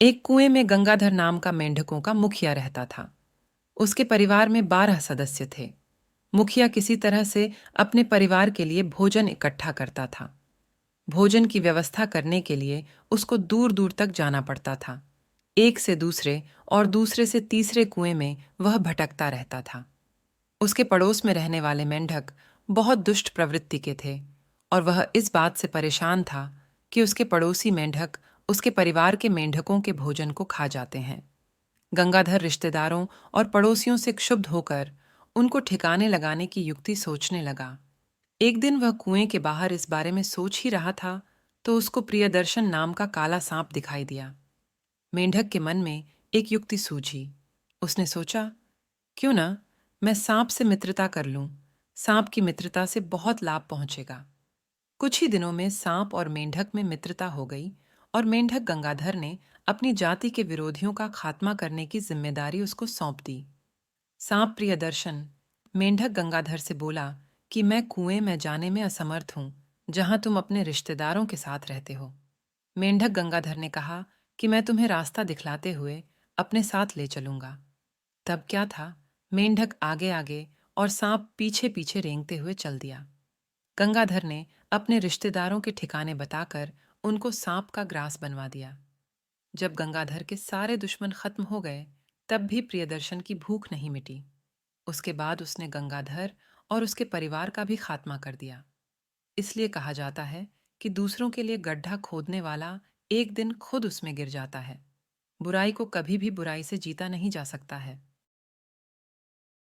एक कुएं में गंगाधर नाम का मेंढकों का मुखिया रहता था। उसके परिवार में 12 सदस्य थे। मुखिया किसी तरह से अपने परिवार के लिए भोजन इकट्ठा करता था। भोजन की व्यवस्था करने के लिए उसको दूर दूर तक जाना पड़ता था। एक से दूसरे और दूसरे से तीसरे कुएं में वह भटकता रहता था। उसके पड़ोस में रहने वाले मेंढक बहुत दुष्ट प्रवृत्ति के थे और वह इस बात से परेशान था कि उसके पड़ोसी मेंढक उसके परिवार के मेंढकों के भोजन को खा जाते हैं। गंगाधर रिश्तेदारों और पड़ोसियों से क्षुब्ध होकर उनको ठिकाने लगाने की युक्ति सोचने लगा। एक दिन वह कुएं के बाहर इस बारे में सोच ही रहा था तो उसको प्रियदर्शन नाम का काला सांप दिखाई दिया। मेंढक के मन में एक युक्ति सूझी। उसने सोचा, क्यों ना मैं सांप से मित्रता कर लूं। सांप की मित्रता से बहुत लाभ पहुंचेगा। कुछ ही दिनों में सांप और मेंढक में मित्रता हो गई और मेंढक गंगाधर ने अपनी जाति के विरोधियों का खात्मा करने की जिम्मेदारी उसको सौंप दी। सांप प्रियदर्शन मेंढक गंगाधर से बोला कि मैं कुएं में जाने में असमर्थ हूं जहां तुम अपने रिश्तेदारों के साथ रहते हो। मेंढक गंगाधर ने कहा कि मैं तुम्हें रास्ता दिखलाते हुए अपने साथ ले चलूंगा। तब क्या था, मेंढक आगे आगे और सांप पीछे पीछे रेंगते हुए चल दिया। गंगाधर ने अपने रिश्तेदारों के ठिकाने बताकर उनको सांप का ग्रास बनवा दिया। जब गंगाधर के सारे दुश्मन खत्म हो गए तब भी प्रियदर्शन की भूख नहीं मिटी। उसके बाद उसने गंगाधर और उसके परिवार का भी खात्मा कर दिया। इसलिए कहा जाता है कि दूसरों के लिए गड्ढा खोदने वाला एक दिन खुद उसमें गिर जाता है। बुराई को कभी भी बुराई से जीता नहीं जा सकता है।